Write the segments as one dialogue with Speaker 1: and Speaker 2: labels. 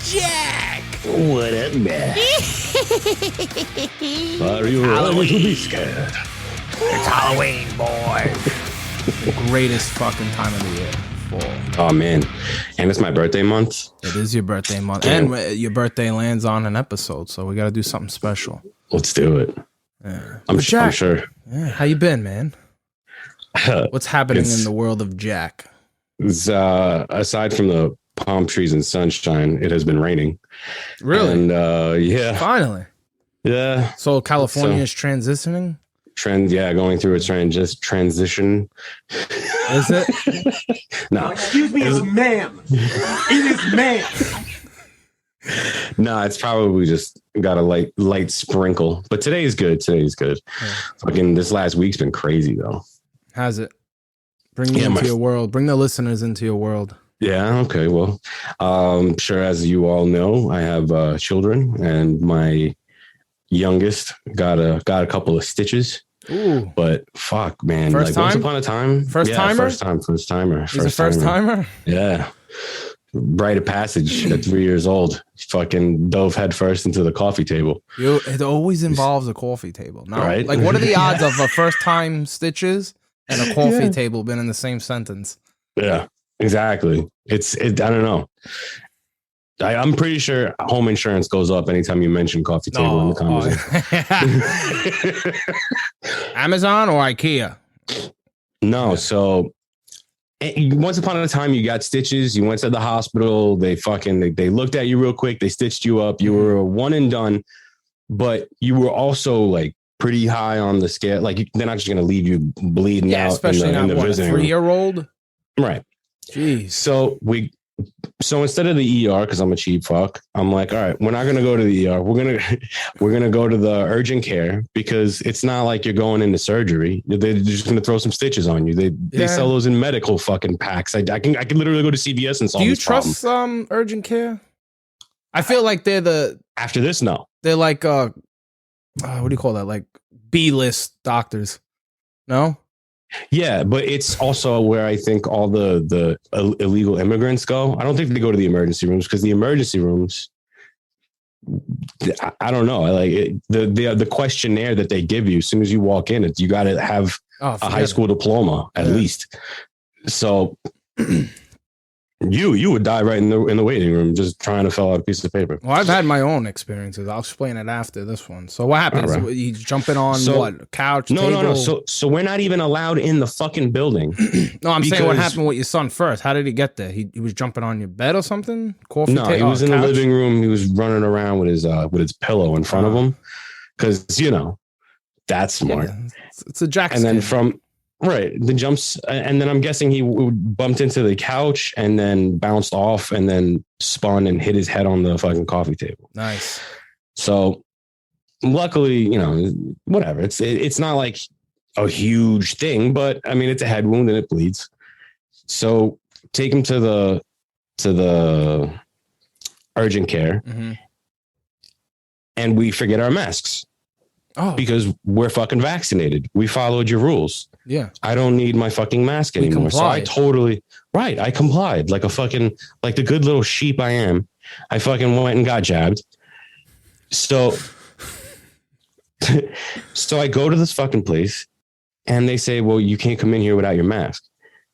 Speaker 1: Jack!
Speaker 2: What up, man? Are you ready to be scared?
Speaker 1: It's Halloween, boys. Greatest fucking time of the year. Fall.
Speaker 2: Oh, man. And it's my birthday month.
Speaker 1: It is your birthday month.
Speaker 2: Damn.
Speaker 1: And your birthday lands on an episode, so we got to do something special.
Speaker 2: Let's do it.
Speaker 1: Yeah.
Speaker 2: I'm
Speaker 1: Jack,
Speaker 2: sure.
Speaker 1: Yeah, how you been, man? What's happening in the world of Jack?
Speaker 2: Aside from the palm trees and sunshine, it has been raining.
Speaker 1: Really?
Speaker 2: And yeah.
Speaker 1: Finally.
Speaker 2: Yeah.
Speaker 1: So California is transitioning?
Speaker 2: Going through its transition.
Speaker 1: Is it?
Speaker 2: No.
Speaker 3: Excuse me, it's ma'am. It is ma'am.
Speaker 2: No, it's probably just got a light sprinkle. But today is good. Yeah. Fucking this last week's been crazy though.
Speaker 1: Has it? Bring me into your world. Bring the listeners into your world. Yeah.
Speaker 2: Okay. Well, sure. As you all know, I have children, and my youngest got a couple of stitches.
Speaker 1: Ooh.
Speaker 2: But fuck, man.
Speaker 1: First time?
Speaker 2: Once upon a time.
Speaker 1: First timer?
Speaker 2: First timer.
Speaker 1: He's a first timer?
Speaker 2: Yeah. Rite of passage at 3 years old. Fucking dove headfirst into the coffee table.
Speaker 1: It always involves a coffee table. No?
Speaker 2: Right?
Speaker 1: Like, what are the odds of a first time stitches and a coffee table been in the same sentence?
Speaker 2: Yeah, exactly. I don't know. I'm pretty sure home insurance goes up anytime you mention coffee table in the conversation.
Speaker 1: Amazon or IKEA?
Speaker 2: No, so once upon a time you got stitches, you went to the hospital, they looked at you real quick, they stitched you up, you were one and done, but you were also like pretty high on the scale. Like they're not just going to leave you bleeding out
Speaker 1: especially
Speaker 2: in the visiting room.
Speaker 1: 3-year-old?
Speaker 2: Right.
Speaker 1: Jeez.
Speaker 2: So instead of the ER, because I'm a cheap fuck, I'm like, all right, we're not gonna go to the ER. We're gonna go to the urgent care, because it's not like you're going into surgery. They're just gonna throw some stitches on you. They sell those in medical fucking packs. I can literally go to CVS and solve this problem.
Speaker 1: Do you trust urgent care? I feel like they're
Speaker 2: after this, no.
Speaker 1: They're like what do you call that? Like B-list doctors. No?
Speaker 2: Yeah, but it's also where I think all the illegal immigrants go. I don't think they go to the emergency rooms, because the emergency rooms, I don't know. The questionnaire that they give you as soon as you walk in, you got to have a high school diploma at least. So you would die right in the waiting room just trying to fill out a piece of paper.
Speaker 1: Well, I've had my own experiences. I'll explain it after this one. So what happens?
Speaker 2: Right.
Speaker 1: He's jumping on what? Couch?
Speaker 2: No,
Speaker 1: table?
Speaker 2: no. So we're not even allowed in the fucking building.
Speaker 1: No, I'm saying what happened with your son first. How did he get there? He was jumping on your bed or something? Coffee table?
Speaker 2: He was in
Speaker 1: couch?
Speaker 2: the living room. He was running around with his pillow in front of him, because that's smart.
Speaker 1: Yeah, it's a Jack.
Speaker 2: And then the jumps, and then I'm guessing he bumped into the couch and then bounced off and then spun and hit his head on the fucking coffee table.
Speaker 1: Nice.
Speaker 2: So luckily, whatever. It's not like a huge thing, but I mean, it's a head wound and it bleeds. So take him to the urgent care, and we forget our masks. Oh, because we're fucking vaccinated. We followed your rules.
Speaker 1: Yeah.
Speaker 2: I don't need my fucking mask anymore. So I complied like the good little sheep I am. I fucking went and got jabbed. So I go to this fucking place, and they say, well, you can't come in here without your mask.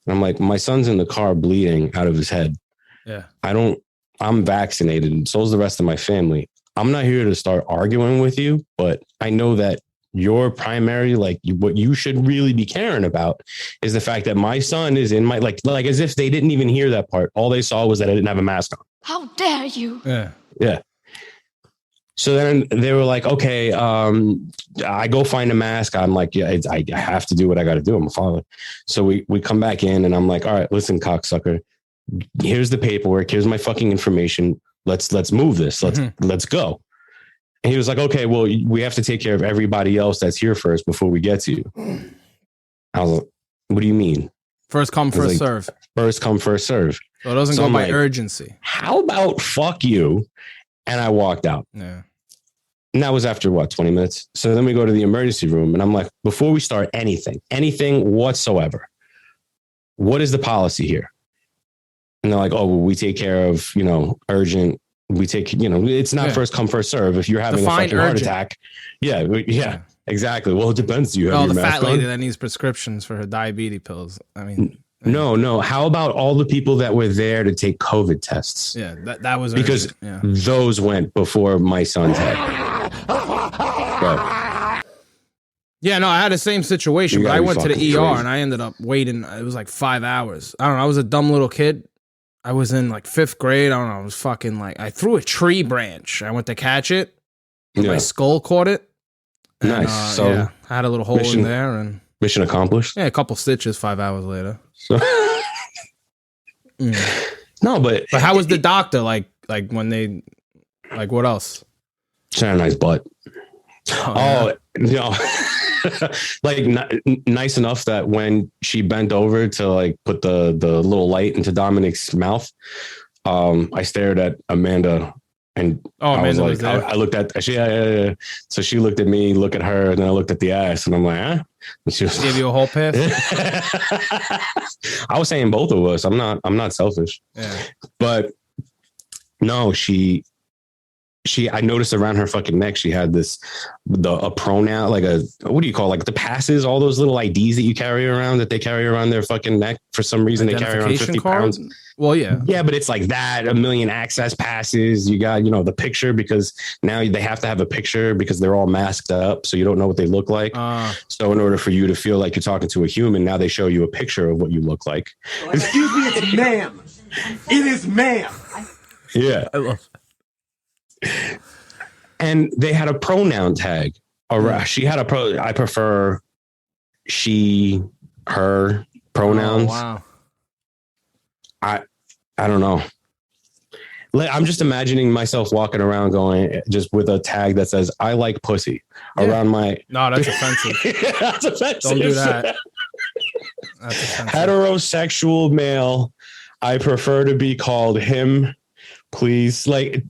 Speaker 2: And I'm like, my son's in the car bleeding out of his head.
Speaker 1: Yeah.
Speaker 2: I'm vaccinated, and so's the rest of my family. I'm not here to start arguing with you, but I know that your primary, what you should really be caring about is the fact that my son is in my, like as if they didn't even hear that part. All they saw was that I didn't have a mask on.
Speaker 4: How dare you?
Speaker 1: Yeah.
Speaker 2: Yeah. So then they were like, okay, I go find a mask. I'm like, yeah, I have to do what I got to do. I'm a father. So we come back in, and I'm like, all right, listen, cocksucker, here's the paperwork. Here's my fucking information. Let's move this. Let's go. And he was like, okay, well, we have to take care of everybody else that's here first before we get to you. I was like, what do you mean?
Speaker 1: First come, first serve.
Speaker 2: First come, first serve.
Speaker 1: So it doesn't go by urgency.
Speaker 2: How about fuck you? And I walked out.
Speaker 1: Yeah.
Speaker 2: And that was after 20 minutes. So then we go to the emergency room, and I'm like, before we start anything whatsoever, what is the policy here? And they're like, oh, well, we take care of, urgent we take, it's not first come, first serve. If you're having a fucking heart attack. Yeah, exactly. Well, it depends. Do you have your
Speaker 1: the
Speaker 2: mask
Speaker 1: fat lady
Speaker 2: on?
Speaker 1: that needs prescriptions for her diabetes pills. I mean,
Speaker 2: no. How about all the people that were there to take COVID tests?
Speaker 1: Yeah, that was
Speaker 2: because those went before my son's head. But,
Speaker 1: yeah, no, I had the same situation, but I went to the ER
Speaker 2: crazy.
Speaker 1: and I ended up waiting. It was like 5 hours. I don't know. I was a dumb little kid. I was in like 5th grade. I don't know. I was fucking like, I threw a tree branch. I went to catch it. My skull caught it. And,
Speaker 2: nice. So
Speaker 1: I had a little hole in there, and
Speaker 2: mission accomplished.
Speaker 1: Yeah, a couple stitches 5 hours later.
Speaker 2: So, no, but
Speaker 1: how was the doctor? Like when they, like what else?
Speaker 2: She had a nice butt. Like nice enough that when she bent over to like put the little light into Dominic's mouth, I stared at Amanda. And I was like, I looked at she, so she looked at me, look at her, and then I looked at the ass, and I'm like, huh? And she
Speaker 1: gave you a whole pass.
Speaker 2: I was saying both of us. I'm not selfish.
Speaker 1: Yeah.
Speaker 2: But no, I noticed around her fucking neck, she had a pronoun, like what do you call, like the passes, all those little IDs that you carry around, that they carry around their fucking neck. For some reason, they carry around 50 pounds.
Speaker 1: Well, yeah.
Speaker 2: Yeah, but it's like that, 1 million access passes. You got, the picture, because now they have to have a picture because they're all masked up. So you don't know what they look like. So in order for you to feel like you're talking to a human, now they show you a picture of what you look like.
Speaker 3: Excuse me, it's ma'am. It is ma'am.
Speaker 2: Yeah.
Speaker 1: I love
Speaker 2: it. And they had a pronoun tag. She had I prefer she, her pronouns.
Speaker 1: Oh, wow.
Speaker 2: I don't know. I'm just imagining myself walking around going just with a tag that says "I like pussy" around my.
Speaker 1: No, that's offensive.
Speaker 2: That's offensive.
Speaker 1: Don't do that. That's offensive.
Speaker 2: Heterosexual male. I prefer to be called him. Please, like,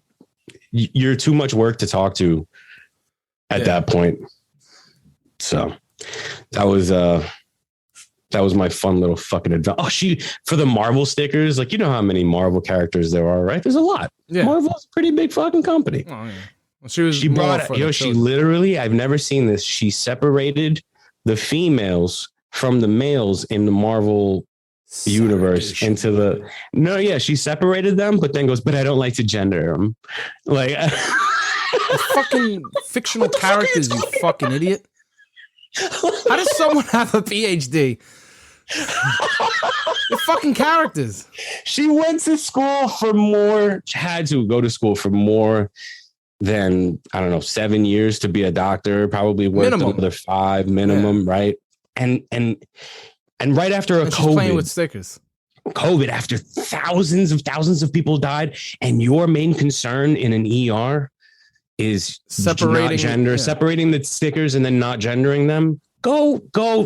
Speaker 2: you're too much work to talk to at that point. So that was my fun little fucking adventure. Oh, for the Marvel stickers, like, how many Marvel characters there are, right? There's a lot. Yeah. Marvel's a pretty big fucking company.
Speaker 1: Oh, yeah. Well, she
Speaker 2: brought, she literally, I've never seen this. She separated the females from the males in the Marvel universe she separated them, but then goes, but I don't like to gender them. Like,
Speaker 1: the fucking fictional characters, you fucking idiot. How does someone have a PhD? The fucking characters.
Speaker 2: She went to school for more, had to go to school for more than, I don't know, 7 years to be a doctor, probably worked another 5 minimum, right? And right after COVID,
Speaker 1: playing with stickers.
Speaker 2: COVID, after thousands of people died, and your main concern in an ER is separating the stickers and then not gendering them. Go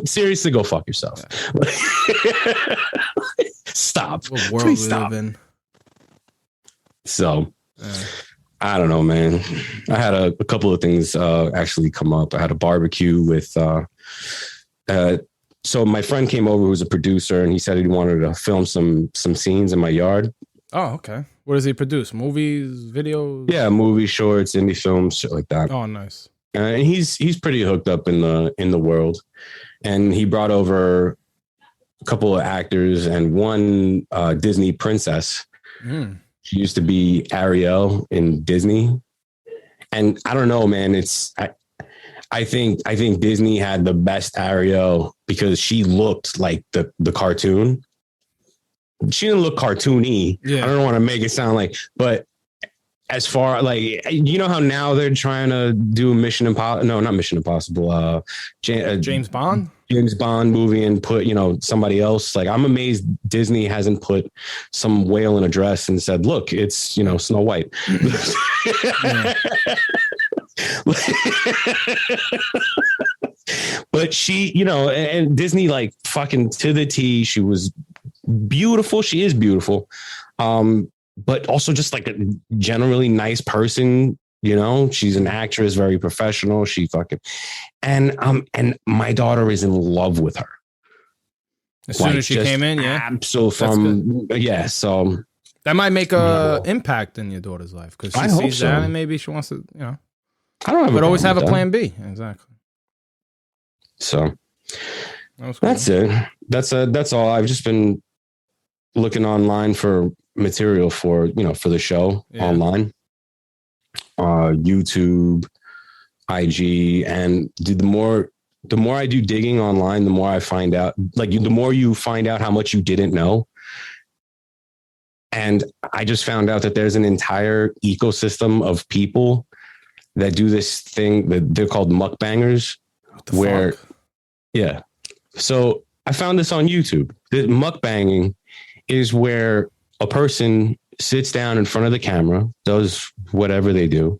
Speaker 2: seriously, go fuck yourself. Yeah. Stop.
Speaker 1: What world we live in.
Speaker 2: So I don't know, man. I had a couple of things actually come up. I had a barbecue with so my friend came over, who's a producer, and he said he wanted to film some scenes in my yard.
Speaker 1: Oh, okay. What does he produce? Movies, videos?
Speaker 2: Yeah, movies, shorts, indie films, shit like that.
Speaker 1: Oh, nice.
Speaker 2: And he's pretty hooked up in the world. And he brought over a couple of actors and one Disney princess. She used to be Ariel in Disney. And I don't know, man. I think Disney had the best Ariel because she looked like the cartoon. She didn't look cartoony. Yeah. I don't want to make it sound like, but as far like, how now they're trying to do Mission Impossible. No, not Mission Impossible.
Speaker 1: James Bond
Speaker 2: movie and put, somebody else. Like, I'm amazed Disney hasn't put some whale in a dress and said, look, it's, Snow White. But she, and Disney, like, fucking to the T, she was beautiful. She is beautiful. But also just like a generally nice person, she's an actress, very professional. She fucking, and my daughter is in love with her.
Speaker 1: As soon as she came in, yeah.
Speaker 2: Absolutely. So
Speaker 1: That might make a impact in your daughter's life because she sees that and maybe she wants to, I don't have. But always have a plan B. Exactly.
Speaker 2: So that's it. That's all. I've just been looking online for material for the show online, YouTube, IG, and the more I do digging online, the more I find out. Like the more you find out how much you didn't know. And I just found out that there's an entire ecosystem of people that do this thing that they're called mukbangers. Fuck? Yeah. So I found this on YouTube. The mukbanging is where a person sits down in front of the camera, does whatever they do,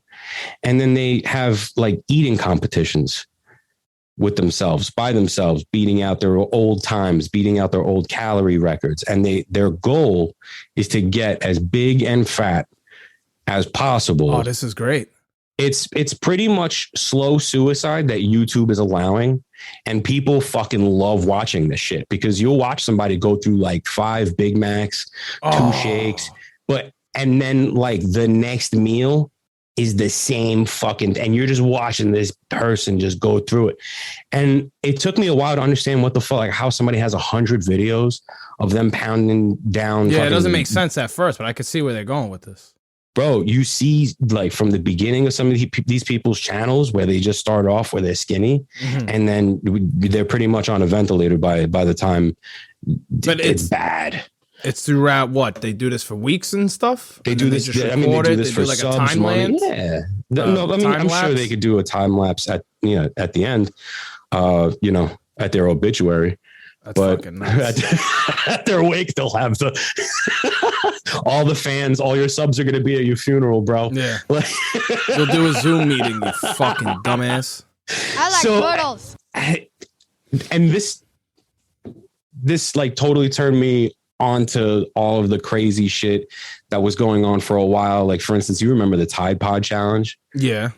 Speaker 2: and then they have like eating competitions with themselves, by themselves, beating out their old times, beating out their old calorie records. And their goal is to get as big and fat as possible.
Speaker 1: Oh, this is great.
Speaker 2: It's pretty much slow suicide that YouTube is allowing. And people fucking love watching this shit because you'll watch somebody go through like 5 Big Macs, 2 shakes, and then like the next meal is the same fucking, and you're just watching this person just go through it. And it took me a while to understand what the fuck, like how somebody has 100 videos of them pounding down.
Speaker 1: Yeah, it doesn't make sense at first, but I could see where they're going with this.
Speaker 2: Bro, you see like from the beginning of some of these people's channels where they just start off where they're skinny and then they're pretty much on a ventilator by the time it's bad.
Speaker 1: It's throughout what? They do this for weeks and stuff?
Speaker 2: They do this. I mean, they do this for
Speaker 1: like
Speaker 2: subs,
Speaker 1: a time lapse?
Speaker 2: Yeah. No, I mean, I'm sure they could do a time lapse at the end, at their obituary.
Speaker 1: That's fucking nice.
Speaker 2: At their wake, they'll have all the fans, all your subs are going to be at your funeral, bro.
Speaker 1: Yeah. You'll do a Zoom meeting, you fucking dumbass.
Speaker 4: I like turtles.
Speaker 2: And this like totally turned me onto all of the crazy shit that was going on for a while. Like, for instance, you remember the Tide Pod challenge?
Speaker 1: Yeah.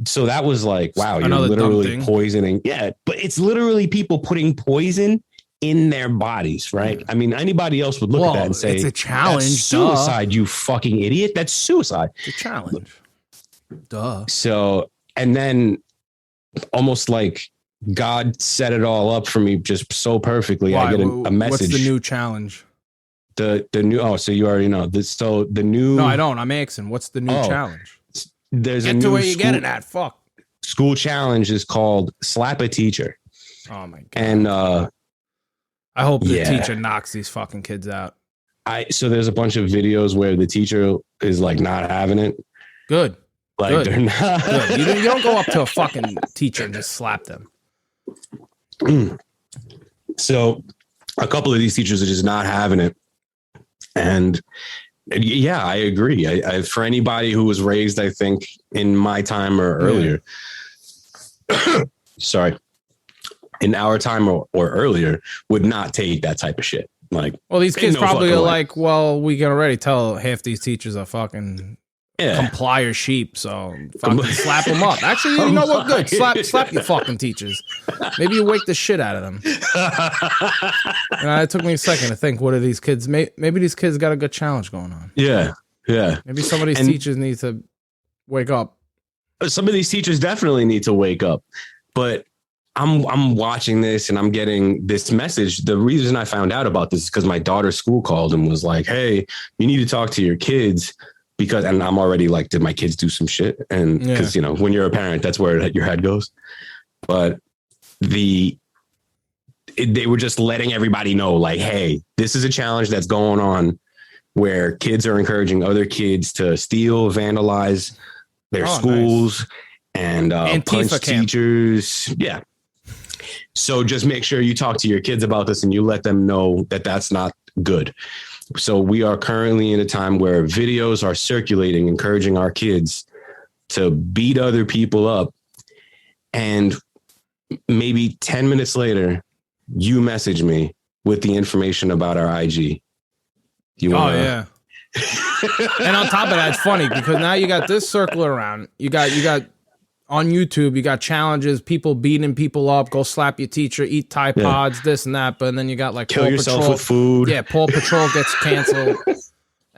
Speaker 2: So that was like, wow,
Speaker 1: Another
Speaker 2: you're literally poisoning. Yeah, but it's literally people putting poison in their bodies, right? I mean, anybody else would look at that and say,
Speaker 1: it's a challenge.
Speaker 2: That's suicide, you fucking idiot. That's suicide.
Speaker 1: It's a challenge. Duh.
Speaker 2: So, and then almost like God set it all up for me just so perfectly.
Speaker 1: Why?
Speaker 2: I get a message.
Speaker 1: What's the new challenge?
Speaker 2: The new, so you already know this. So the new,
Speaker 1: no, I don't. I'm asking, what's the new challenge?
Speaker 2: There's
Speaker 1: get
Speaker 2: a new
Speaker 1: to where you get it at. Fuck.
Speaker 2: School challenge is called Slap a Teacher.
Speaker 1: Oh my God.
Speaker 2: And
Speaker 1: I hope the teacher knocks these fucking kids out.
Speaker 2: So there's a bunch of videos where the teacher is like not having it.
Speaker 1: Good.
Speaker 2: Like
Speaker 1: Good.
Speaker 2: they're not.
Speaker 1: Good. You don't go up to a fucking teacher and just slap them.
Speaker 2: So a couple of these teachers are just not having it. And yeah, I agree. I for anybody who was raised, I think in my time or earlier, sorry, in our time or earlier, would not take that type of shit. Like,
Speaker 1: well, these kids probably are like, well, we can already tell half these teachers are fucking complier sheep, so fucking slap them up. Actually, you know what? Good, slap you fucking teachers. Maybe you wake the shit out of them. It took me a second to think. What are these kids? Maybe these kids got a good challenge going on.
Speaker 2: Yeah.
Speaker 1: Maybe some of these teachers need to wake up.
Speaker 2: Some of these teachers definitely need to wake up, but I'm watching this and I'm getting this message. The reason I found out about this is because my daughter's school called and was like, "Hey, you need to talk to your kids." Because, and I'm already like, did my kids do some shit? And because, when you're a parent, that's where your head goes. But they were just letting everybody know, like, hey, this is a challenge that's going on where kids are encouraging other kids to steal, vandalize their schools and punch teachers. Yeah. So just make sure you talk to your kids about this and you let them know that that's not good. So we are currently in a time where videos are circulating, encouraging our kids to beat other people up. And maybe 10 minutes later, you message me with the information about our IG. You want
Speaker 1: yeah. And on top of that, it's funny because now you got this circle around. You got on YouTube, you got challenges, people beating people up, go slap your teacher, eat Tide Pods, this and that. But then you got like
Speaker 2: kill yourself with food.
Speaker 1: Yeah, Paw Patrol gets canceled.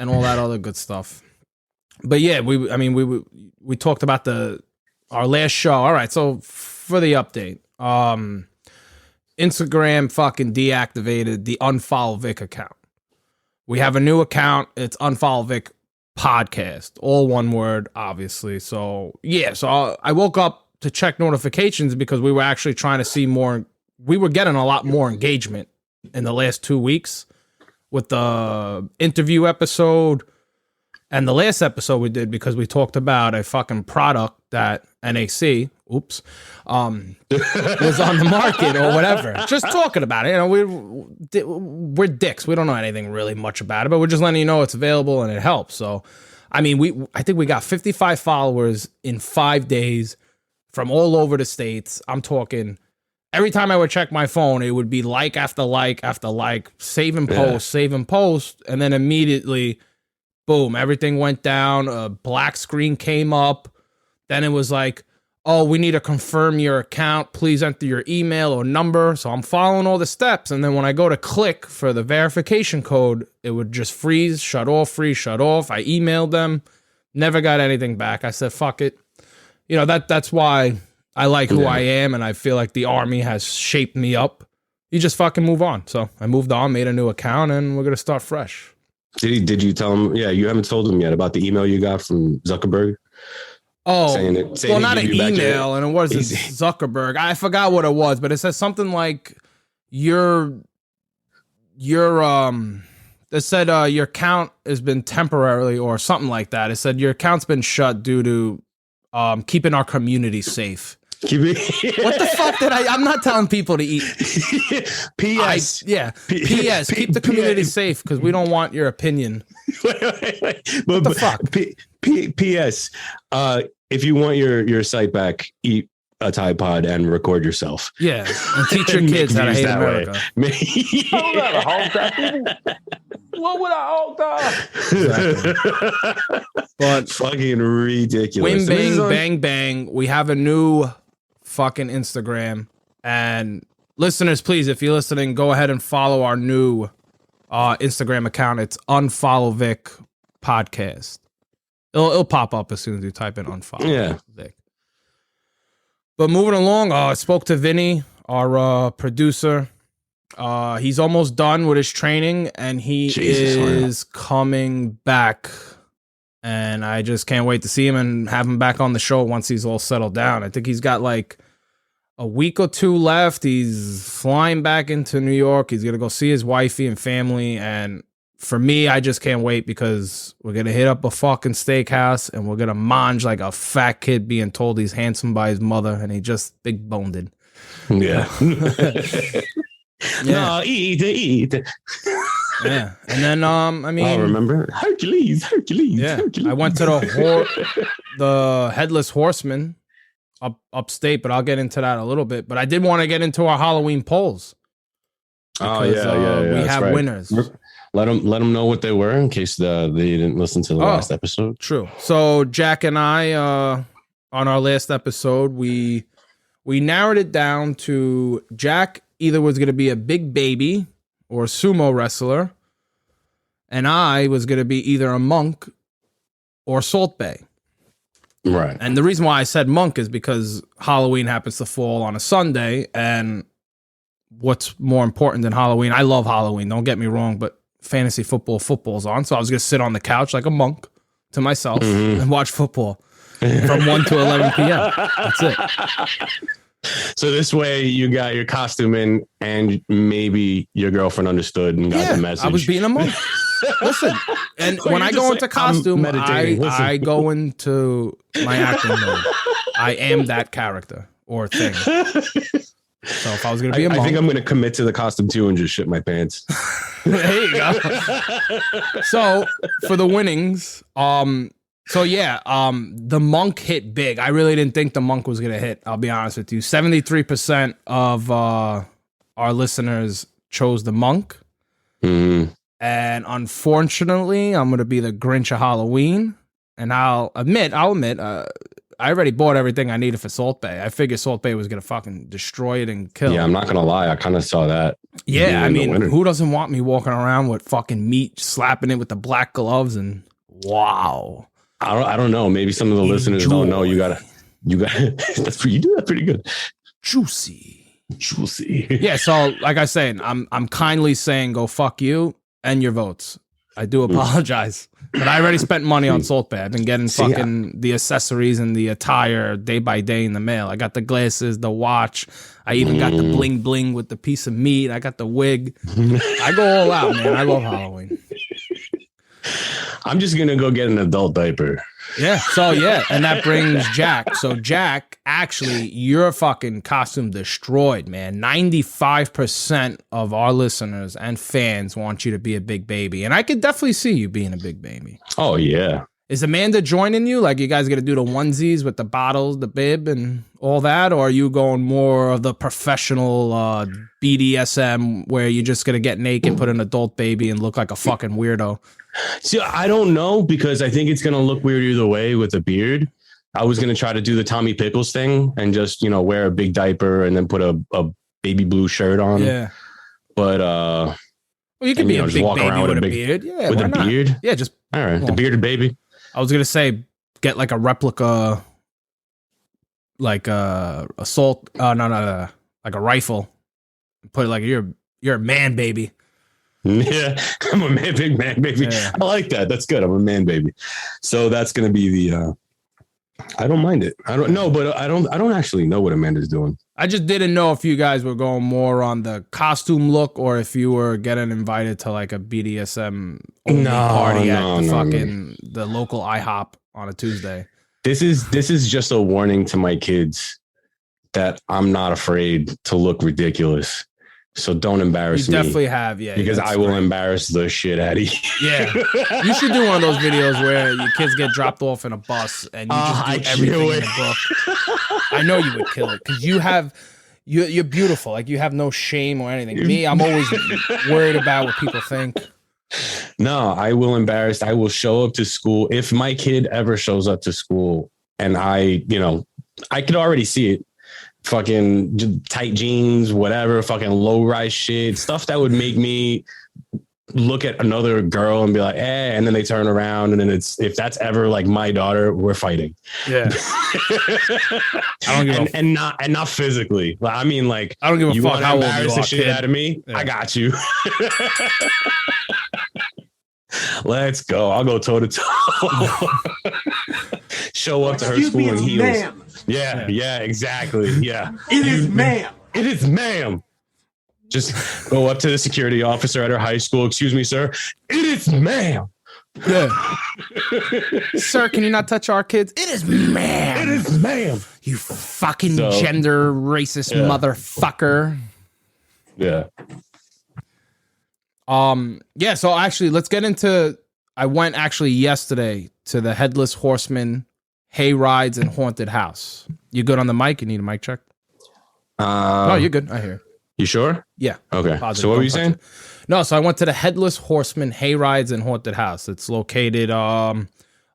Speaker 1: and all that other good stuff. But yeah, we talked about our last show. All right, so for the update, Instagram fucking deactivated the UnFollowVic account. We have a new account. It's UnFollowVic Podcast, all one word, obviously. So yeah, so I woke up to check notifications because we were actually trying to see more. We were getting a lot more engagement in the last 2 weeks with the interview episode and the last episode we did, because we talked about a fucking product that NAC, was on the market or whatever. Just talking about it. You know, we're dicks. We don't know anything really much about it, but we're just letting you know it's available and it helps. So, I mean, I think we got 55 followers in 5 days from all over the States. I'm talking, every time I would check my phone, it would be like after like after like, save and post, and then immediately, boom, everything went down. A black screen came up. Then it was like, oh, we need to confirm your account. Please enter your email or number. So I'm following all the steps. And then when I go to click for the verification code, it would just freeze, shut off, freeze, shut off. I emailed them, never got anything back. I said, fuck it. You know, that's why I like who I am. And I feel like the army has shaped me up. You just fucking move on. So I moved on, made a new account, and we're going to start fresh.
Speaker 2: Did you tell him? Yeah, you haven't told him yet about the email you got from Zuckerberg.
Speaker 1: Oh, well, not an email, and it wasn't Zuckerberg. I forgot what it was, but it says something like it said your account has been temporarily, or something like that. It said your account's been shut due to keeping our community safe. What the fuck did I'm not telling people to eat.
Speaker 2: P.S.
Speaker 1: P.S. Keep the community safe because we don't want your opinion.
Speaker 2: Wait.
Speaker 1: What the fuck?
Speaker 2: P.S. If you want your site back, eat a Tide Pod and record yourself.
Speaker 1: Yeah, and teach your kids how to hate America.
Speaker 3: What would I
Speaker 1: Exactly. But
Speaker 2: fucking ridiculous.
Speaker 1: Wing bang bang bang. We have a new fucking Instagram, and listeners, please, if you're listening, go ahead and follow our new Instagram account. It's UnFollowVic Podcast. It'll pop up as soon as you type in UnFollowVic. Yeah. But moving along, I spoke to Vinny, our producer. He's almost done with his training, and he is coming back. And I just can't wait to see him and have him back on the show once he's all settled down. I think he's got like a week or two left. He's flying back into New York. He's going to go see his wifey and family. And for me, I just can't wait because we're going to hit up a fucking steakhouse and we're going to mange like a fat kid being told he's handsome by his mother and he just big boned it.
Speaker 2: Yeah.
Speaker 1: Yeah.
Speaker 2: No, eat.
Speaker 1: Yeah. And then, I mean,
Speaker 2: I remember Hercules.
Speaker 1: Yeah.
Speaker 2: Hercules. I
Speaker 1: went to the Headless Horseman upstate, but I'll get into that a little bit. But I did want to get into our Halloween polls. Because, we have winners.
Speaker 2: Let them know what they were in case they didn't listen to the last episode.
Speaker 1: True. So Jack and I, on our last episode, we narrowed it down to Jack either was going to be a big baby or a sumo wrestler, and I was going to be either a monk or Salt Bae.
Speaker 2: Right.
Speaker 1: And the reason why I said monk is because Halloween happens to fall on a Sunday, and what's more important than Halloween? I love Halloween, don't get me wrong, but fantasy football's on, so I was going to sit on the couch like a monk to myself and watch football from 1 to 11 p.m. That's it.
Speaker 2: So this way you got your costume in and maybe your girlfriend understood and got the message.
Speaker 1: I was being a monk. Listen, and so when I go into costume, I go into my acting mode. I am that character or thing. So if I was going to be a monk,
Speaker 2: I think I'm going to commit to the costume too and just shit my pants.
Speaker 1: There you go. So for the winnings, the monk hit big. I really didn't think the monk was going to hit. I'll be honest with you. 73% of our listeners chose the monk.
Speaker 2: Mm-hmm.
Speaker 1: And unfortunately, I'm going to be the Grinch of Halloween. And I'll admit, I already bought everything I needed for Salt Bae. I figured Salt Bae was going to fucking destroy it and kill it.
Speaker 2: Yeah, I'm not going to lie. I kind of saw that.
Speaker 1: Yeah, I mean, who doesn't want me walking around with fucking meat, slapping it with the black gloves and wow.
Speaker 2: I don't know. Maybe some of the listeners don't know. You do that pretty good.
Speaker 1: Juicy.
Speaker 2: Yeah.
Speaker 1: So like I said, I'm kindly saying go fuck you and your votes. I do apologize, but I already spent money on Salt Bae. I've been getting the accessories and the attire day by day in the mail. I got the glasses, the watch. I even got the bling bling with the piece of meat. I got the wig. I go all out, man. I love Halloween.
Speaker 2: I'm just gonna go get an adult diaper.
Speaker 1: Yeah. So yeah, and that brings Jack. So Jack, actually, your fucking costume destroyed, man. 95% of our listeners and fans want you to be a big baby, and I could definitely see you being a big baby.
Speaker 2: Oh yeah.
Speaker 1: Is Amanda joining you? Like, you guys gonna do the onesies with the bottles, the bib, and all that, or are you going more of the professional BDSM where you're just gonna get naked, put an adult baby, and look like a fucking weirdo?
Speaker 2: See, I don't know, because I think it's going to look weird either way with a beard. I was going to try to do the Tommy Pickles thing and just, wear a big diaper and then put a baby blue shirt on.
Speaker 1: Yeah.
Speaker 2: But,
Speaker 1: well, you could be a big baby with a beard. Yeah.
Speaker 2: With a beard?
Speaker 1: Yeah, just.
Speaker 2: All right. The bearded baby.
Speaker 1: I was going to say, get like a replica, like a assault. No. Like a rifle. Put it like you're a man baby.
Speaker 2: Yeah, I'm a big man baby. Yeah. I like that. That's good. I'm a man baby. So that's going to be the, I don't mind it. I don't know, but I don't actually know what Amanda's doing.
Speaker 1: I just didn't know if you guys were going more on the costume look or if you were getting invited to like a BDSM party at the local IHOP on a Tuesday.
Speaker 2: This is just a warning to my kids that I'm not afraid to look ridiculous. So don't embarrass me.
Speaker 1: You definitely have, yeah.
Speaker 2: Because I will embarrass the shit out of you.
Speaker 1: Yeah. You should do one of those videos where your kids get dropped off in a bus and you just do everything in the book. I know you would kill it because you're beautiful. Like, you have no shame or anything. Me, I'm always worried about what people think.
Speaker 2: No, I will embarrass. I will show up to school. If my kid ever shows up to school and I could already see it. Fucking tight jeans, whatever, fucking low rise shit, stuff that would make me look at another girl and be like, and then they turn around and then if that's ever like my daughter, we're fighting.
Speaker 1: Yeah.
Speaker 2: I don't give and not physically. I mean, like,
Speaker 1: I don't give a
Speaker 2: you
Speaker 1: fuck how old you
Speaker 2: embarrass the shit out of me.
Speaker 1: Yeah.
Speaker 2: I got you. Let's go. I'll go toe to toe. Show up to her school in heels.
Speaker 3: Ma'am.
Speaker 2: Yeah, exactly. Yeah.
Speaker 3: It is ma'am.
Speaker 2: It is ma'am. Just go up to the security officer at her high school. Excuse me, sir. It is ma'am.
Speaker 1: Yeah. Sir, can you not touch our kids? It is ma'am.
Speaker 2: It is ma'am.
Speaker 1: You fucking gender racist motherfucker.
Speaker 2: Yeah.
Speaker 1: Yeah, so actually let's get into I went actually yesterday to the Headless Horseman hay rides and haunted house. You good on the mic? You need a mic check? Oh, you're good. I hear.
Speaker 2: You sure?
Speaker 1: Yeah.
Speaker 2: Okay. Positive. So what were you saying?
Speaker 1: No, so I went to the Headless Horseman hay rides and haunted house. It's located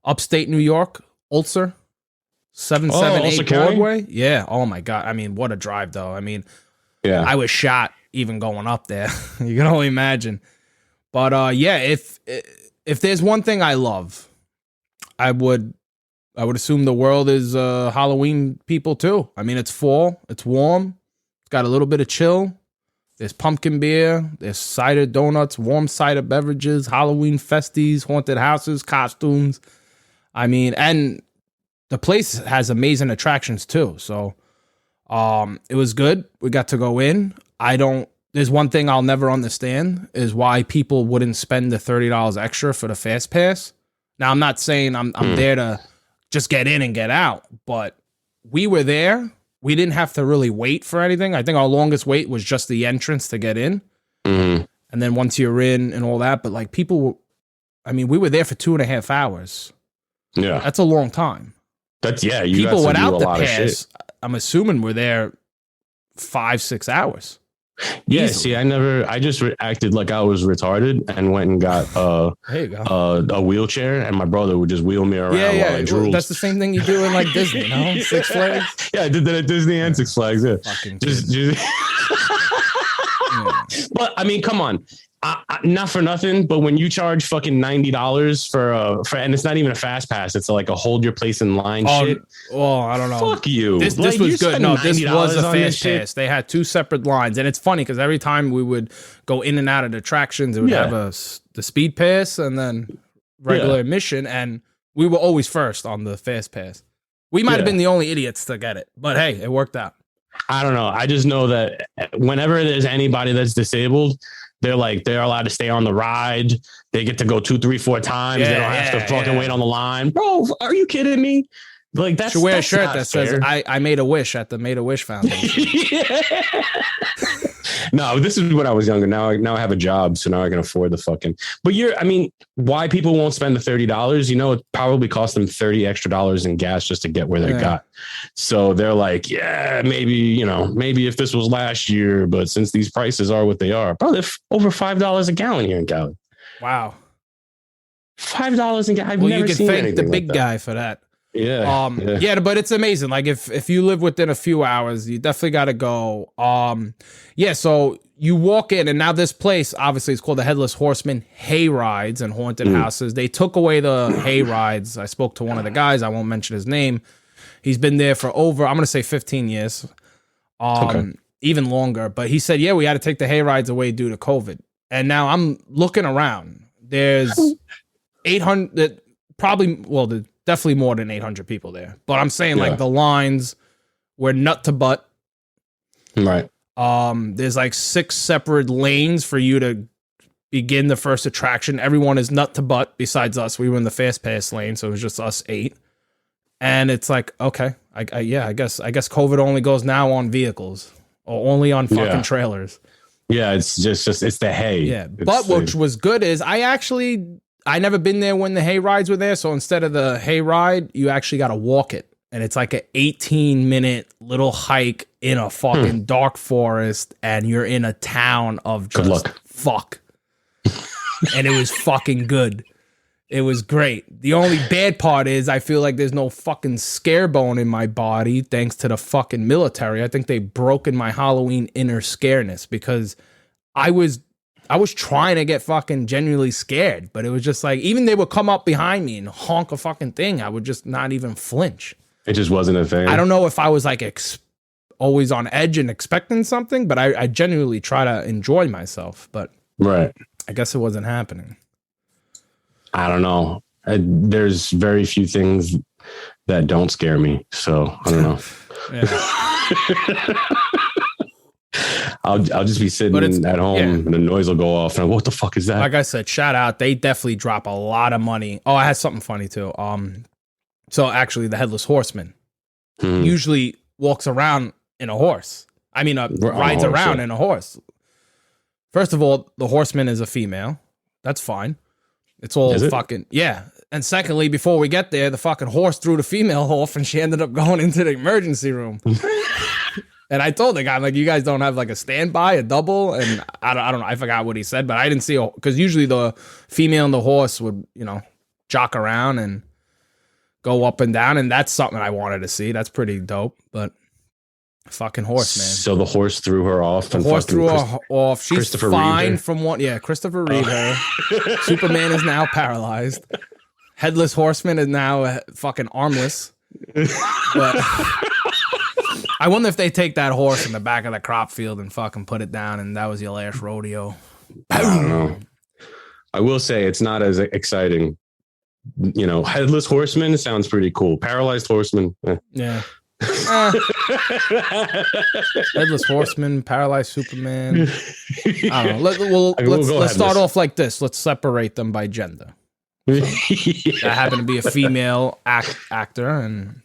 Speaker 1: upstate New York, Ulster, 778 Broadway. Yeah. Oh my God. I mean, what a drive though. I mean, yeah. I was shot even going up there. You can only imagine. But yeah, if there's one thing I love, I would assume the world is Halloween people too. I mean, it's fall, it's warm, it's got a little bit of chill. There's pumpkin beer, there's cider donuts, warm cider beverages, Halloween festies, haunted houses, costumes. I mean, and the place has amazing attractions too. So it was good. We got to go in. There's one thing I'll never understand is why people wouldn't spend the $30 extra for the fast pass. Now, I'm not saying I'm there to just get in and get out, but we were there. We didn't have to really wait for anything. I think our longest wait was just the entrance to get in. Mm-hmm. And then once you're in and all that, but like we were there for 2.5 hours.
Speaker 2: Yeah.
Speaker 1: That's a long time.
Speaker 2: People
Speaker 1: without the pass, I'm assuming we're there 5-6 hours.
Speaker 2: Yeah, easily. See, I just acted like I was retarded and went and got a wheelchair, and my brother would just wheel me around while I drooled.
Speaker 1: That's the same thing you do in like Disney, no? Six Flags?
Speaker 2: Yeah, I did that at Disney and Six Flags, yeah.
Speaker 1: Fucking
Speaker 2: just But I mean, come on. Not for nothing, but when you charge fucking $90 for and it's not even a fast pass, it's like a hold your place in line shit.
Speaker 1: Well, I don't know.
Speaker 2: Fuck you.
Speaker 1: This was good. No, this was a fast pass. They had two separate lines, and it's funny because every time we would go in and out of the attractions, it would have the speed pass and then regular admission, and we were always first on the fast pass. We might have been the only idiots to get it, but hey, it worked out.
Speaker 2: I don't know. I just know that whenever there's anybody that's disabled, they're allowed to stay on the ride. They get to go 2, 3, 4 times. They don't have to fucking wait on the line. Bro, are you kidding me? Like that's.
Speaker 1: You wear a shirt that says I made a wish at the Made a Wish Foundation.
Speaker 2: No, this is when I was younger. Now I have a job, so now I can afford the fucking. But why people won't spend the $30? You know, it probably cost them $30 extra in gas just to get where they got. So they're like, yeah, maybe if this was last year, but since these prices are what they are, probably over $5 a gallon here in Cali.
Speaker 1: Wow,
Speaker 2: $5 a gallon. I've never seen anything
Speaker 1: the big
Speaker 2: like that.
Speaker 1: guy for that.
Speaker 2: Yeah.
Speaker 1: But it's amazing. Like if you live within a few hours, you definitely got to go. So you walk in, and now this place obviously is called the Headless Horseman Hay Rides and Haunted Houses. They took away the hay rides. I spoke to one of the guys. I won't mention his name. He's been there for over, I'm going to say 15 years, even longer. But he said, we had to take the hay rides away due to COVID. And now I'm looking around. There's 800, there's definitely more than 800 people there. But I'm saying like the lines were nut to butt.
Speaker 2: Right.
Speaker 1: There's like 6 separate lanes for you to begin the first attraction. Everyone is nut to butt besides us. We were in the fast pass lane, so it was just us 8. And it's like, okay, I guess COVID only goes now on vehicles or only on fucking trailers.
Speaker 2: Yeah, it's just it's the hay.
Speaker 1: Yeah, but which was good is I never been there when the hay rides were there. So instead of the hay ride, you actually got to walk it. And it's like an 18-minute little hike in a fucking dark forest. And you're in a town of just fuck. And it was fucking good. It was great. The only bad part is I feel like there's no fucking scare bone in my body thanks to the fucking military. I think they broken my Halloween inner scareness because I was trying to get fucking genuinely scared, but it was just like, even they would come up behind me and honk a fucking thing, I would just not even flinch.
Speaker 2: It just wasn't a thing.
Speaker 1: I don't know if I was like always on edge and expecting something, but I genuinely try to enjoy myself, but I guess it wasn't happening.
Speaker 2: I don't know. There's very few things that don't scare me, so I don't know. I'll just be sitting at home and the noise will go off and what the fuck is that?
Speaker 1: Like I said, shout out. They definitely drop a lot of money. Oh, I had something funny too. So actually the Headless Horseman usually walks around in a horse. I mean, rides around in a horse. First of all, the Horseman is a female. That's fine. It's all fucking, And secondly, before we get there, the fucking horse threw the female off and she ended up going into the emergency room. And I told the guy, I'm like, you guys don't have like a standby, a double? And I don't know. I forgot what he said, but I didn't see, because usually the female and the horse would, jock around and go up and down. And that's something I wanted to see. That's pretty dope. But fucking horse, man.
Speaker 2: So the horse threw her off.
Speaker 1: The horse threw her off. She's fine from what? Yeah, Christopher Reeve her. Superman is now paralyzed. Headless Horseman is now fucking armless. But I wonder if they take that horse in the back of the crop field and fucking put it down and that was your last rodeo.
Speaker 2: I don't know. I will say it's not as exciting. Headless Horseman sounds pretty cool. Paralyzed Horseman.
Speaker 1: Yeah. Headless Horseman, Paralyzed Superman. I don't know. Let's start off like this. Let's separate them by gender. So, I happen to be a female actor and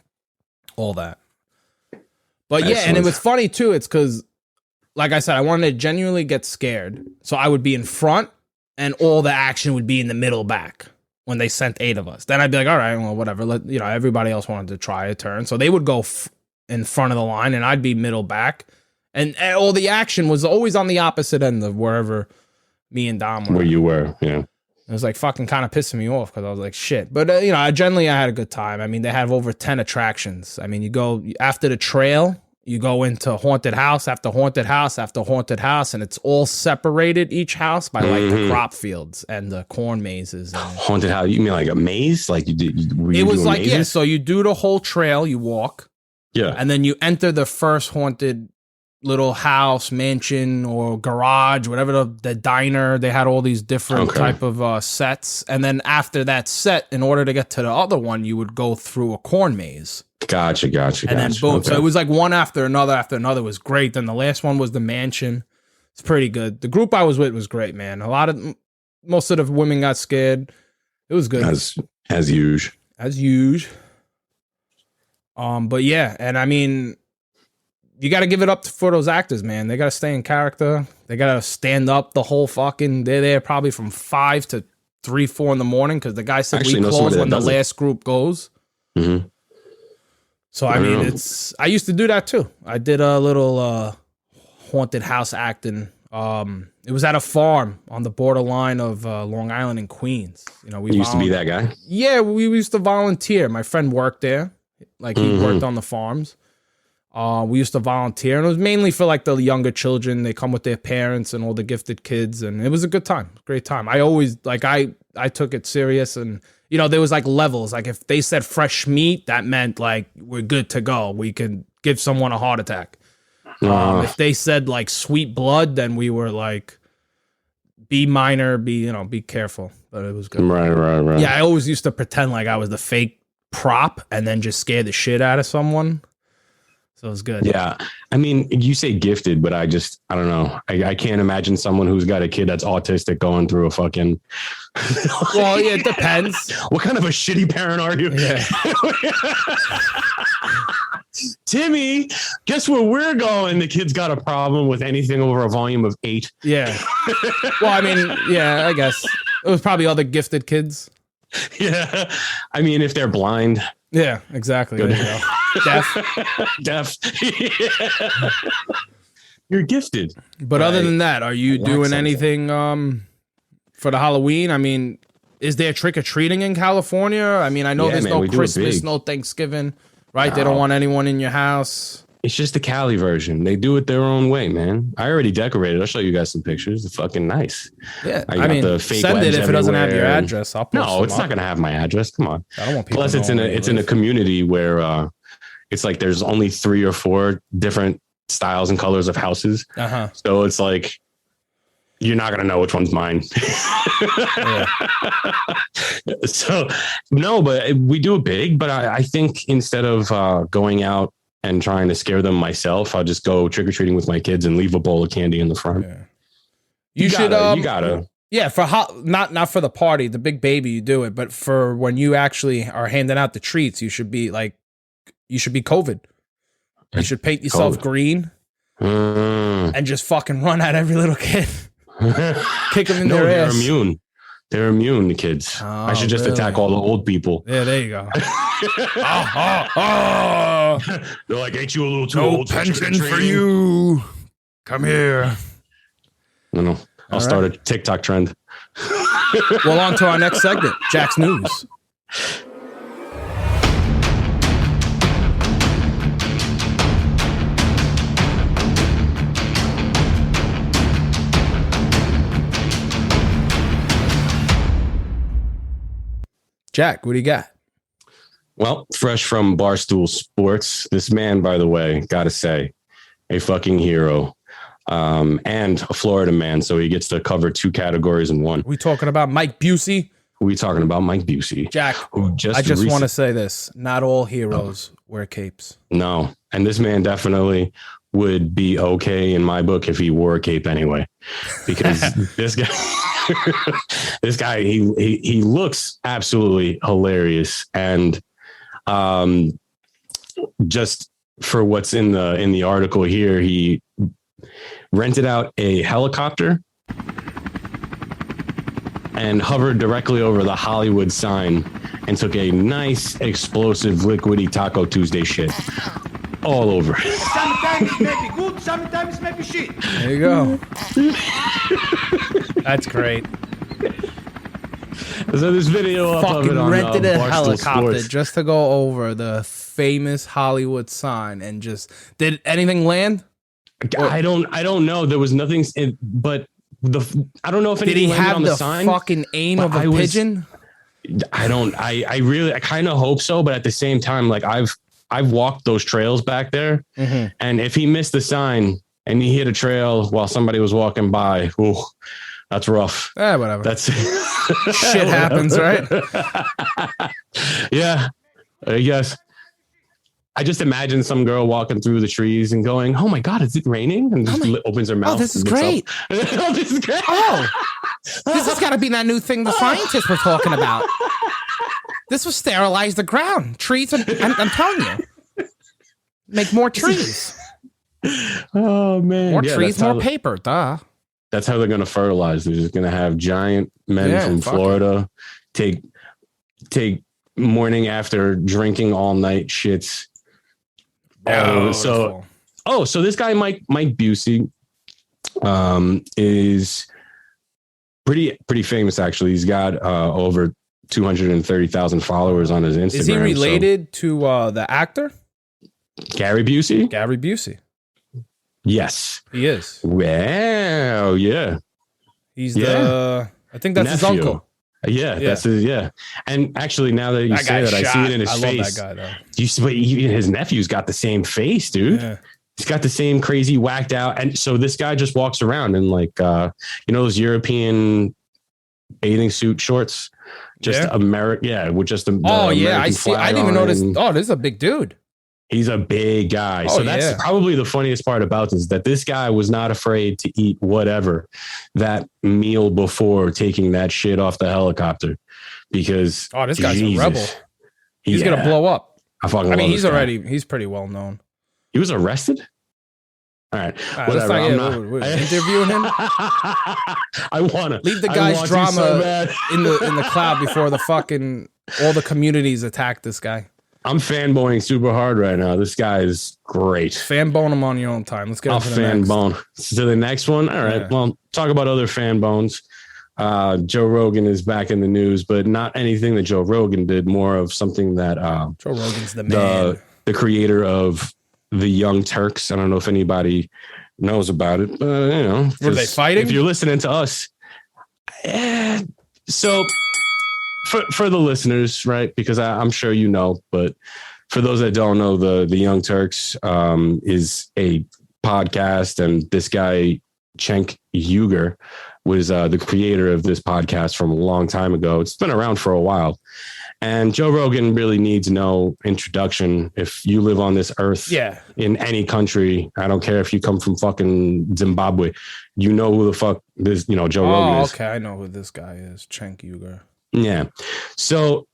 Speaker 1: all that. But yeah, and it was funny too. It's because, like I said, I wanted to genuinely get scared. So I would be in front and all the action would be in the middle back when they sent 8 of us. Then I'd be like, all right, well, whatever. Everybody else wanted to try a turn. So they would go in front of the line and I'd be middle back. And all the action was always on the opposite end of wherever me and Dom were.
Speaker 2: Where you were, yeah.
Speaker 1: It was like fucking kind of pissing me off because I was like, shit. But, I had a good time. I mean, they have over 10 attractions. I mean, you go after the trail You go into haunted house after haunted house after haunted house, and it's all separated, each house, by like the crop fields and the corn mazes. And
Speaker 2: haunted house? You mean like a maze? Like
Speaker 1: it was like mazes? Yeah. So you do the whole trail, you walk, and then you enter the first haunted little house, mansion, or garage, whatever the diner. They had all these different type of sets, and then after that set, in order to get to the other one, you would go through a corn maze.
Speaker 2: Gotcha.
Speaker 1: And then boom. Okay. So it was like one after another It was great. Then the last one was the mansion. It's pretty good. The group I was with was great, man. Most of the women got scared. It was good.
Speaker 2: As usual.
Speaker 1: But yeah, and I mean, you got to give it up for those actors, man. They got to stay in character. They got to stand up the whole fucking. They're there probably from 5 to 3, 4 in the morning because the guy said we close when the last group goes. Mm-hmm. So I mean, I used to do that too. I did a little haunted house acting. It was at a farm on the borderline of Long Island and Queens. You know, we
Speaker 2: used to be that guy.
Speaker 1: Yeah, we used to volunteer. My friend worked there. Like he worked on the farms. We used to volunteer, and it was mainly for like the younger children. They come with their parents and all the gifted kids, and it was a good time, great time. I always like I took it serious, and you know there was like levels. Like if they said fresh meat, that meant like we're good to go. We can give someone a heart attack. If they said like sweet blood, then we were like be minor, be careful. But it was good.
Speaker 2: Right.
Speaker 1: Yeah, I always used to pretend like I was the fake prop, and then just scare the shit out of someone. So it was good.
Speaker 2: Yeah. I mean, you say gifted, but I don't know. I can't imagine someone who's got a kid that's autistic going through a fucking.
Speaker 1: Well, yeah, it depends.
Speaker 2: What kind of a shitty parent are you?
Speaker 1: Yeah.
Speaker 2: Timmy, guess where we're going? The kid's got a problem with anything over a volume of 8.
Speaker 1: Yeah. Well, I mean, yeah, I guess it was probably other gifted kids.
Speaker 2: Yeah. I mean, if they're blind.
Speaker 1: Yeah, exactly. There you go.
Speaker 2: Deaf. Yeah. You're gifted.
Speaker 1: But other than that, are you doing anything for the Halloween? I mean, is there trick-or-treating in California? I mean, I know there's no Christmas, no Thanksgiving, right? No. They don't want anyone in your house.
Speaker 2: It's just the Cali version. They do it their own way, man. I already decorated. I'll show you guys some pictures. It's fucking nice.
Speaker 1: Yeah, I mean, the fake send it if it doesn't have your address. I'll post
Speaker 2: No, it's not going to have my address. Come on.
Speaker 1: I don't want people.
Speaker 2: Plus, it's in a community where it's like there's only 3 or 4 different styles and colors of houses. So it's like you're not going to know which one's mine. So no, but we do it big. But I think instead of going out and trying to scare them myself, I'll just go trick-or-treating with my kids and leave a bowl of candy in the front. Yeah. You gotta. Yeah, for not for the party, the big baby, you do it, but for when you actually are handing out the treats, you should be COVID. You should paint yourself green and just fucking run at every little kid. Kick them in their ass. They're immune. They're immune, the kids. Oh, I should just attack all the old people.
Speaker 1: Yeah, there you go.
Speaker 2: They're like, ain't you a little too
Speaker 1: old? No pension for you. Come here.
Speaker 2: No. I'll start a TikTok trend.
Speaker 1: Well, on to our next segment, Jack's News. Jack, what do you got?
Speaker 2: Well, fresh from Barstool Sports, this man, by the way, gotta say, a fucking hero, and a Florida man, so he gets to cover 2 categories in one.
Speaker 1: We talking about Mike Busey?
Speaker 2: We talking about Mike Busey.
Speaker 1: Jack, I just want to say this. Not all heroes wear capes.
Speaker 2: No, and this man definitely would be okay in my book if he wore a cape anyway, because this guy, he looks absolutely hilarious. And just for what's in the article here, he rented out a helicopter and hovered directly over the Hollywood sign and took a nice explosive liquidy Taco Tuesday shit all over.
Speaker 3: Sometimes it may be good, sometimes it may be shit.
Speaker 1: There you go. That's great.
Speaker 2: So this video up of it on
Speaker 1: rented a
Speaker 2: Barstool
Speaker 1: helicopter
Speaker 2: Sports.
Speaker 1: just to go over the famous Hollywood sign and just did anything land?
Speaker 2: I don't know. There was nothing, but I don't know if
Speaker 1: did
Speaker 2: anything
Speaker 1: he
Speaker 2: landed
Speaker 1: have
Speaker 2: on the
Speaker 1: the
Speaker 2: sign.
Speaker 1: Fucking aim of a pigeon?
Speaker 2: I kind of hope so, but at the same time, like I've walked those trails back there, and if he missed the sign and he hit a trail while somebody was walking by, ooh, that's rough.
Speaker 1: Whatever.
Speaker 2: That's
Speaker 1: shit happens, right?
Speaker 2: Yeah, I guess. I just imagine some girl walking through the trees and going, "Oh my God, is it raining?" And just opens her mouth.
Speaker 1: Oh, this is great.
Speaker 2: This is great.
Speaker 1: Oh, this has got to be that new thing the scientists were talking about. This will sterilize the ground. Trees, I'm telling you. Make more trees.
Speaker 2: Oh, man.
Speaker 1: More trees, more paper. Duh.
Speaker 2: That's how they're going to fertilize. They're just going to have giant men from Florida take morning after drinking all night shits. So this guy, Mike Busey, is pretty famous, actually. He's got over 230,000 followers on his Instagram.
Speaker 1: Is he related to the actor?
Speaker 2: Gary Busey?
Speaker 1: Gary Busey.
Speaker 2: Yes.
Speaker 1: He is.
Speaker 2: Wow, yeah.
Speaker 1: He's I think that's his uncle.
Speaker 2: Yeah, that's his, And actually, now that you say that, I see it in his face.
Speaker 1: I love that guy, though.
Speaker 2: Even his nephew's got the same face, dude. Yeah. He's got the same crazy whacked out. And so this guy just walks around in like, those European bathing suit shorts, just American. With just the
Speaker 1: I see. I didn't even notice. Oh, this is a big dude.
Speaker 2: He's a big guy. So that's probably the funniest part about this, that this guy was not afraid to eat whatever that meal before taking that shit off the helicopter, because
Speaker 1: this guy's a rebel. He's going to blow up.
Speaker 2: I mean,
Speaker 1: he's pretty well known.
Speaker 2: He was arrested. All right. Whatever.
Speaker 1: We're interviewing him.
Speaker 2: I want to
Speaker 1: leave the guy's drama so in the cloud before all the communities attack this guy.
Speaker 2: I'm fanboying super hard right now. This guy is great.
Speaker 1: Fanbone him on your own time. Let's get into the next.
Speaker 2: Fanbone. To the next one. All right. Yeah. Well, talk about other fanbones. Joe Rogan is back in the news, but not anything that Joe Rogan did. More of something that
Speaker 1: Joe Rogan's the man.
Speaker 2: The creator of the Young Turks. I don't know if anybody knows about it, but
Speaker 1: were they fighting?
Speaker 2: If you're listening to us, so. For the listeners, right? Because I'm sure you know, but for those that don't know, the Young Turks is a podcast, and this guy Cenk Uygur was the creator of this podcast from a long time ago. It's been around for a while, and Joe Rogan really needs no introduction. If you live on this earth, in any country, I don't care if you come from fucking Zimbabwe, you know who the fuck this Joe Rogan is.
Speaker 1: Okay, I know who this guy is, Cenk Uygur.
Speaker 2: Yeah. So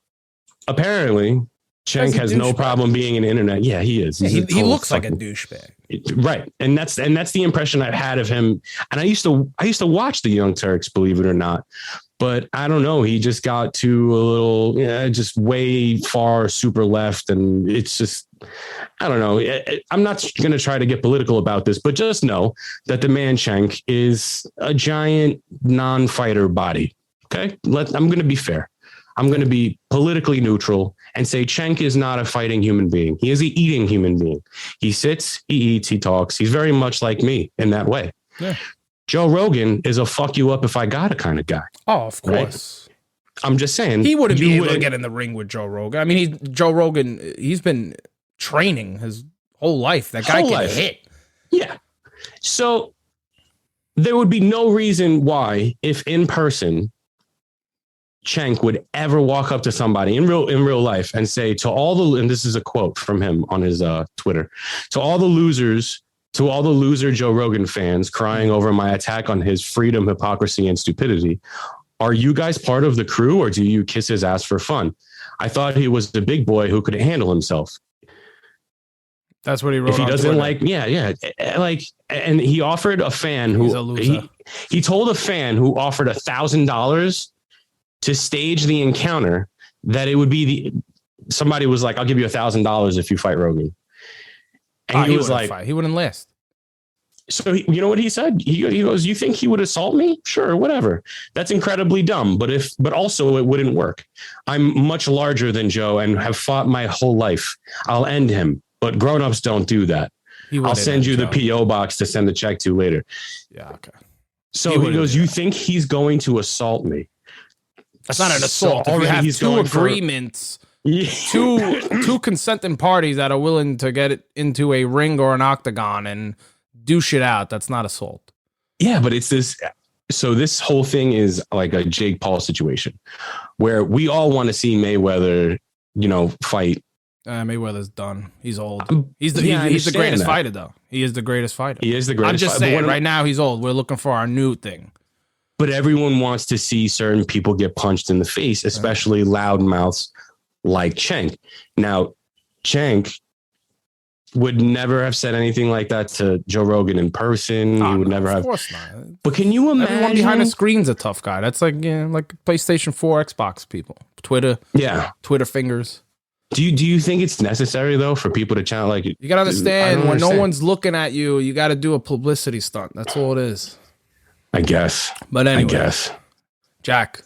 Speaker 2: apparently Cenk has no problem being an internet. Yeah, he is.
Speaker 1: He looks like a douchebag.
Speaker 2: Right. And that's the impression I've had of him. And I used to watch the Young Turks, believe it or not. But I don't know. He just got to a little, just way far super left. And it's just, I don't know. I'm not going to try to get political about this, but just know that the man Cenk is a giant non-fighter body. Okay, I'm going to be fair. I'm going to be politically neutral and say Cenk is not a fighting human being. He is an eating human being. He sits, he eats, he talks. He's very much like me in that way. Yeah. Joe Rogan is a fuck you up if I got a kind of guy.
Speaker 1: Oh, of course.
Speaker 2: Right? I'm just saying.
Speaker 1: He wouldn't be able to get in the ring with Joe Rogan. I mean, Joe Rogan, he's been training his whole life. That guy can hit.
Speaker 2: Yeah. So there would be no reason why, if in person, Cenk would ever walk up to somebody in real life and say to and this is a quote from him on his Twitter, to all the loser Joe Rogan fans crying over my attack on his freedom, hypocrisy, and stupidity, are you guys part of the crew, or do you kiss his ass for fun? I thought he was the big boy who could handle himself.
Speaker 1: That's what he wrote.
Speaker 2: If he doesn't and he offered a fan who he told a fan who offered $1,000 to stage the encounter that it would be somebody was like, I'll give you $1,000 if you fight Rogan. And he was like,
Speaker 1: he wouldn't last.
Speaker 2: So you know what he said? He goes, "You think he would assault me? Sure, whatever. That's incredibly dumb, but also it wouldn't work. I'm much larger than Joe and have fought my whole life. I'll end him, but grown-ups don't do that. I'll send you the PO box to send the check to later."
Speaker 1: Yeah, okay.
Speaker 2: So he goes, "You think he's going to assault me?"
Speaker 1: That's not an assault. So if you have two agreements, two consenting parties that are willing to get it into a ring or an octagon and do shit out, that's not assault.
Speaker 2: Yeah, but it's this. So this whole thing is like a Jake Paul situation where we all want to see Mayweather, fight.
Speaker 1: Mayweather's done. He's old. He's the greatest fighter, though. He is the greatest fighter.
Speaker 2: He is the greatest.
Speaker 1: I'm just saying, right now he's old. We're looking for our new thing.
Speaker 2: But everyone wants to see certain people get punched in the face, especially loudmouths like Cenk. Now, Cenk would never have said anything like that to Joe Rogan in person. He would never have. Of course not. But can you imagine?
Speaker 1: Everyone behind the screen's a tough guy. That's like PlayStation 4, Xbox people, Twitter.
Speaker 2: Yeah,
Speaker 1: Twitter fingers.
Speaker 2: Do you think it's necessary though for people to chant like?
Speaker 1: You gotta understand when no one's looking at you, you got to do a publicity stunt. That's all it is.
Speaker 2: I guess.
Speaker 1: But anyway, Jack,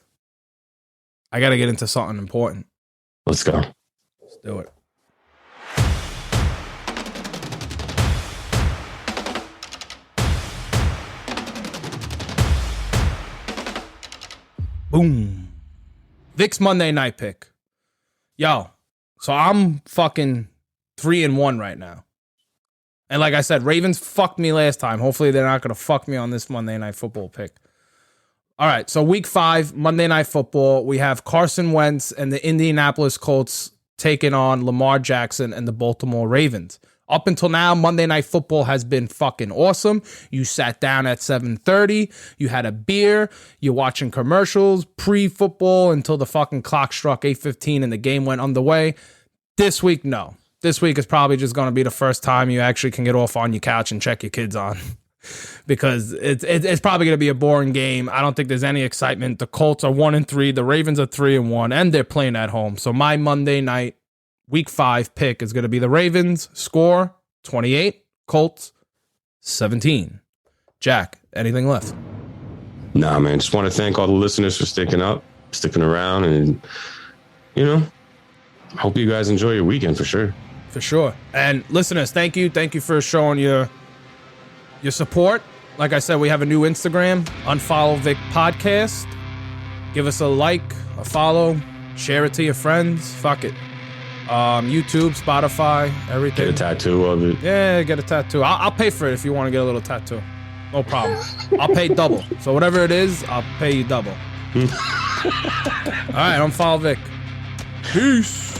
Speaker 1: I got to get into something important.
Speaker 2: Let's go.
Speaker 1: Let's do it. Boom. Vic's Monday night pick. Yo, so I'm fucking 3-1 right now. And like I said, Ravens fucked me last time. Hopefully they're not going to fuck me on this Monday Night Football pick. All right, so week 5, Monday Night Football. We have Carson Wentz and the Indianapolis Colts taking on Lamar Jackson and the Baltimore Ravens. Up until now, Monday Night Football has been fucking awesome. You sat down at 7:30. You had a beer. You're watching commercials pre-football until the fucking clock struck 8:15 and the game went underway. This week, no. This week is probably just going to be the first time you actually can get off on your couch and check your kids on. Because it's probably going to be a boring game. I don't think there's any excitement. The Colts are 1-3. The Ravens are 3-1. And they're playing at home. So my Monday night Week 5 pick is going to be the Ravens. Score 28, Colts 17. Jack, anything left?
Speaker 2: Nah, man. Just want to thank all the listeners for sticking around, and hope you guys enjoy your weekend for sure.
Speaker 1: For sure. And listeners, thank you for showing your support. Like I said, we have a new Instagram, UnFollowVic Podcast. Give us a like, a follow, share it to your friends. Fuck it. YouTube, Spotify, everything.
Speaker 2: Get a tattoo of it.
Speaker 1: Yeah, get a tattoo. I'll pay for it if you want to get a little tattoo. No problem. I'll pay double. So whatever it is, I'll pay you double. All right, I'm UnFollowVic. Peace.